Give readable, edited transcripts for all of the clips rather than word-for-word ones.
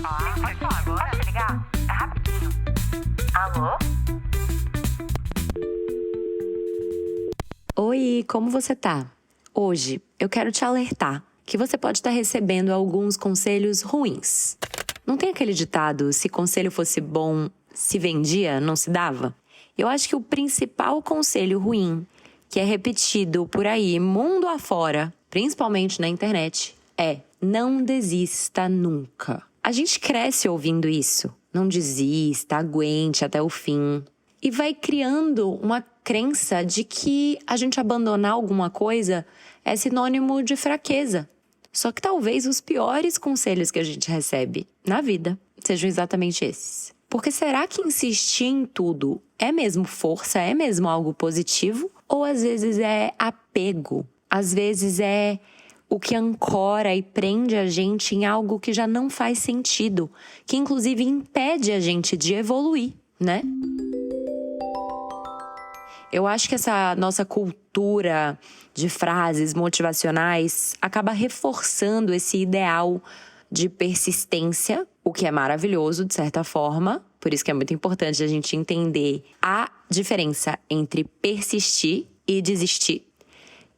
falar? Pode falar agora, me ligar? É rapidinho. Alô? Oi, como você tá? Hoje eu quero te alertar que você pode estar recebendo alguns conselhos ruins. Não tem aquele ditado, se conselho fosse bom, se vendia, não se dava? Eu acho que o principal conselho ruim, que é repetido por aí, mundo afora, principalmente na internet, é: não desista nunca. A gente cresce ouvindo isso. Não desista, aguente até o fim. E vai criando uma crença de que a gente abandonar alguma coisa é sinônimo de fraqueza. Só que talvez os piores conselhos que a gente recebe na vida sejam exatamente esses. Porque será que insistir em tudo é mesmo força, é mesmo algo positivo? Ou às vezes é apego? Às vezes é o que ancora e prende a gente em algo que já não faz sentido, que inclusive impede a gente de evoluir, né? Eu acho que essa nossa cultura de frases motivacionais acaba reforçando esse ideal de persistência, o que é maravilhoso de certa forma. Por isso que é muito importante a gente entender a diferença entre persistir e desistir.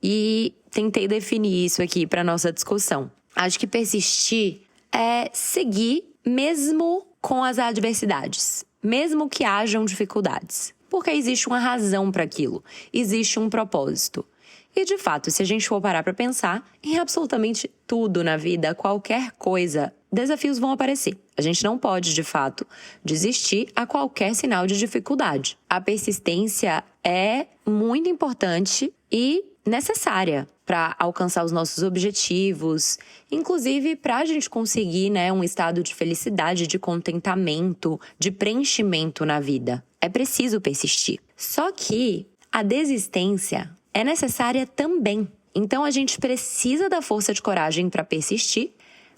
E tentei definir isso aqui para nossa discussão. Acho que persistir é seguir mesmo com as adversidades, mesmo que hajam dificuldades. Porque existe uma razão para aquilo, existe um propósito. E, de fato, se a gente for parar para pensar, em absolutamente tudo na vida, qualquer coisa, desafios vão aparecer. A gente não pode, de fato, desistir a qualquer sinal de dificuldade. A persistência é muito importante e necessária para alcançar os nossos objetivos, inclusive para a gente conseguir, um estado de felicidade, de contentamento, de preenchimento na vida. É preciso persistir. Só que a desistência é necessária também. Então a gente precisa da força de coragem para persistir,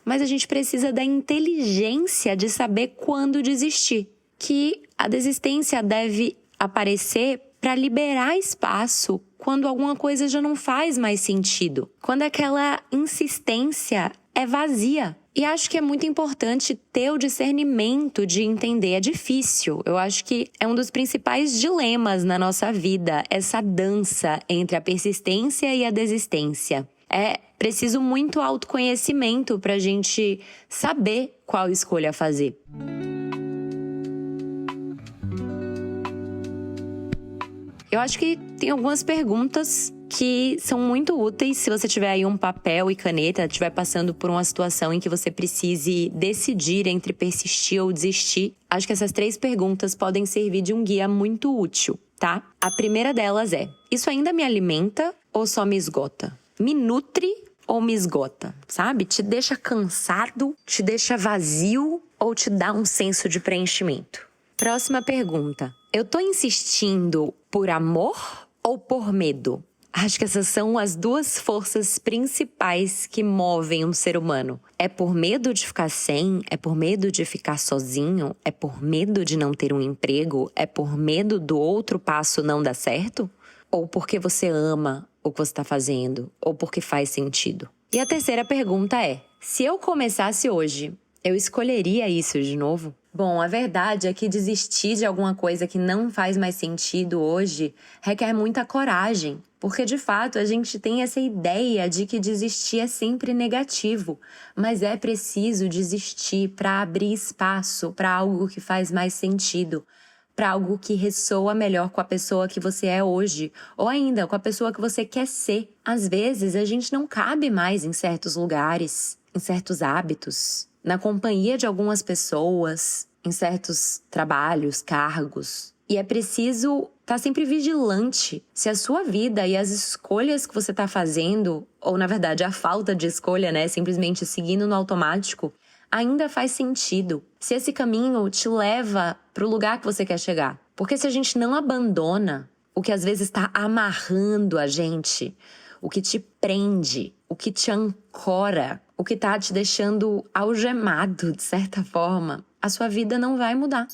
mas a gente precisa da inteligência de saber quando desistir. Que a desistência deve aparecer para liberar espaço quando alguma coisa já não faz mais sentido. Quando aquela insistência é vazia. E acho que é muito importante ter o discernimento de entender. É difícil. Eu acho que é um dos principais dilemas na nossa vida, essa dança entre a persistência e a desistência. É preciso muito autoconhecimento para a gente saber qual escolha fazer. Eu acho que tem algumas perguntas que são muito úteis se você tiver aí um papel e caneta, estiver passando por uma situação em que você precise decidir entre persistir ou desistir. Acho que essas 3 perguntas podem servir de um guia muito útil, tá? A primeira delas é: isso ainda me alimenta ou só me esgota? Me nutre ou me esgota, sabe? Te deixa cansado, te deixa vazio ou te dá um senso de preenchimento? Próxima pergunta: eu tô insistindo por amor ou por medo? Acho que essas são as 2 forças principais que movem um ser humano. É por medo de ficar sem? É por medo de ficar sozinho? É por medo de não ter um emprego? É por medo do outro passo não dar certo? Ou porque você ama o que você está fazendo? Ou porque faz sentido? E a terceira pergunta é: se eu começasse hoje, eu escolheria isso de novo? Bom, a verdade é que desistir de alguma coisa que não faz mais sentido hoje requer muita coragem. Porque, de fato, a gente tem essa ideia de que desistir é sempre negativo. Mas é preciso desistir para abrir espaço para algo que faz mais sentido. Para algo que ressoa melhor com a pessoa que você é hoje. Ou ainda, com a pessoa que você quer ser. Às vezes, a gente não cabe mais em certos lugares, em certos hábitos, na companhia de algumas pessoas, em certos trabalhos, cargos. E é preciso estar sempre vigilante se a sua vida e as escolhas que você está fazendo, ou na verdade a falta de escolha, simplesmente seguindo no automático, ainda faz sentido. Se esse caminho te leva para o lugar que você quer chegar. Porque se a gente não abandona o que às vezes está amarrando a gente, o que te prende, o que te ancora, o que está te deixando algemado, de certa forma, a sua vida não vai mudar.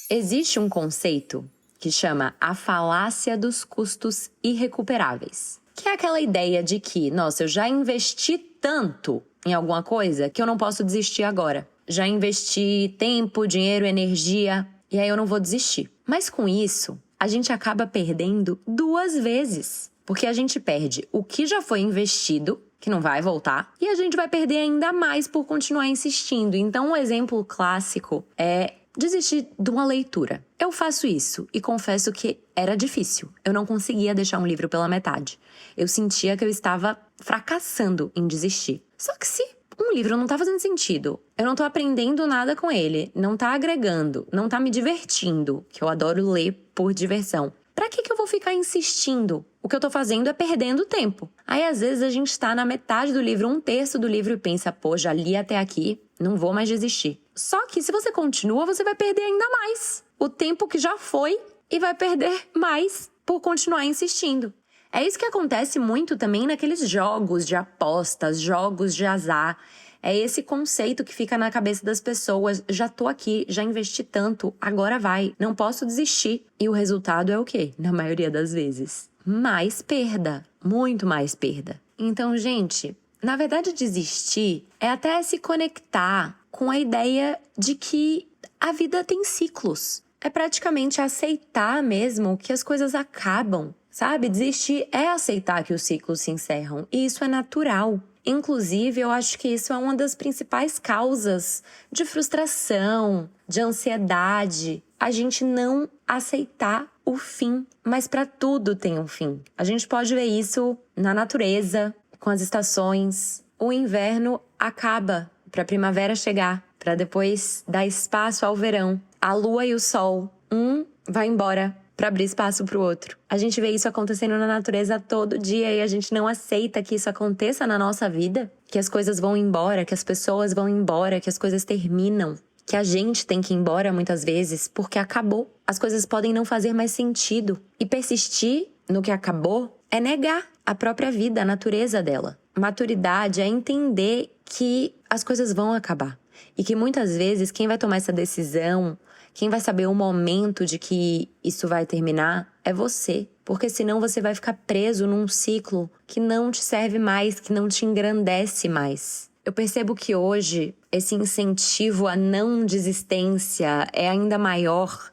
Existe um conceito que chama a falácia dos custos irrecuperáveis. Que é aquela ideia de que, nossa, eu já investi tanto em alguma coisa que eu não posso desistir agora. Já investi tempo, dinheiro, energia, e aí eu não vou desistir. Mas com isso, a gente acaba perdendo 2 vezes. Porque a gente perde o que já foi investido, que não vai voltar, e a gente vai perder ainda mais por continuar insistindo. Então, um exemplo clássico é desistir de uma leitura. Eu faço isso e confesso que era difícil. Eu não conseguia deixar um livro pela metade. Eu sentia que eu estava fracassando em desistir. Só que se um livro não tá fazendo sentido, eu não tô aprendendo nada com ele, não tá agregando, não tá me divertindo, que eu adoro ler por diversão, pra que eu vou ficar insistindo? O que eu tô fazendo é perdendo tempo. Aí, às vezes, a gente tá na metade do livro, 1/3 do livro e pensa, pô, já li até aqui, não vou mais desistir. Só que se você continua, você vai perder ainda mais o tempo que já foi e vai perder mais por continuar insistindo. É isso que acontece muito também naqueles jogos de apostas, jogos de azar. É esse conceito que fica na cabeça das pessoas. Já tô aqui, já investi tanto, agora vai, não posso desistir. E o resultado é o quê? Na maioria das vezes, mais perda, muito mais perda. Então, gente, na verdade, desistir é até se conectar com a ideia de que a vida tem ciclos. É praticamente aceitar mesmo que as coisas acabam. Sabe, desistir é aceitar que os ciclos se encerram, e isso é natural. Inclusive, eu acho que isso é uma das principais causas de frustração, de ansiedade, a gente não aceitar o fim, mas para tudo tem um fim. A gente pode ver isso na natureza, com as estações. O inverno acaba para a primavera chegar, para depois dar espaço ao verão. A lua e o sol, um vai embora para abrir espaço para o outro. A gente vê isso acontecendo na natureza todo dia e a gente não aceita que isso aconteça na nossa vida, que as coisas vão embora, que as pessoas vão embora, que as coisas terminam, que a gente tem que ir embora muitas vezes porque acabou. As coisas podem não fazer mais sentido. E persistir no que acabou é negar a própria vida, a natureza dela. Maturidade é entender que as coisas vão acabar e que muitas vezes quem vai tomar essa decisão, quem vai saber o momento de que isso vai terminar é você. Porque senão você vai ficar preso num ciclo que não te serve mais, que não te engrandece mais. Eu percebo que hoje esse incentivo à não desistência é ainda maior.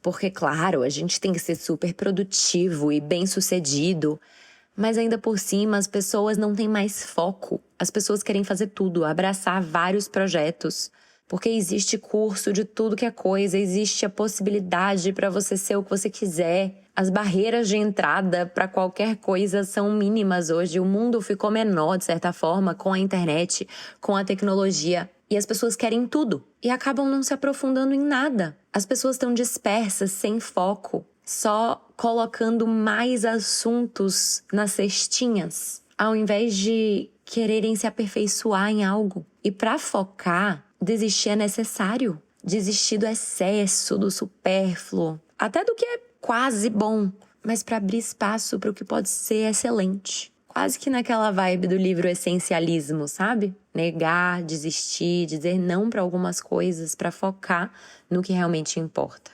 Porque, claro, a gente tem que ser super produtivo e bem-sucedido. Mas ainda por cima, as pessoas não têm mais foco. As pessoas querem fazer tudo, abraçar vários projetos. Porque existe curso de tudo que é coisa, existe a possibilidade para você ser o que você quiser. As barreiras de entrada para qualquer coisa são mínimas hoje. O mundo ficou menor, de certa forma, com a internet, com a tecnologia. E as pessoas querem tudo e acabam não se aprofundando em nada. As pessoas estão dispersas, sem foco, só colocando mais assuntos nas cestinhas, ao invés de quererem se aperfeiçoar em algo. E para focar, desistir é necessário. Desistir do excesso, do supérfluo, até do que é quase bom, mas para abrir espaço para o que pode ser excelente. Quase que naquela vibe do livro Essencialismo, sabe? Negar, desistir, dizer não para algumas coisas para focar no que realmente importa.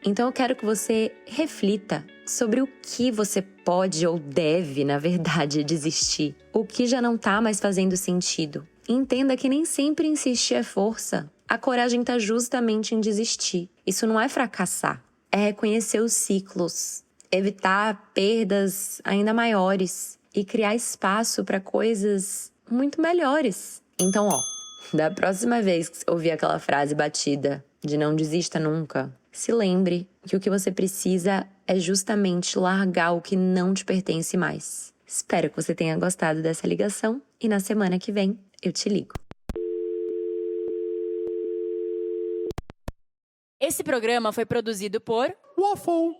Então eu quero que você reflita sobre o que você pode ou deve, na verdade, desistir. O que já não tá mais fazendo sentido. Entenda que nem sempre insistir é força. A coragem está justamente em desistir. Isso não é fracassar, é reconhecer os ciclos, evitar perdas ainda maiores e criar espaço para coisas muito melhores. Então, da próxima vez que você ouvir aquela frase batida de não desista nunca, se lembre que o que você precisa é justamente largar o que não te pertence mais. Espero que você tenha gostado dessa ligação e na semana que vem eu te ligo. Esse programa foi produzido por Waffle.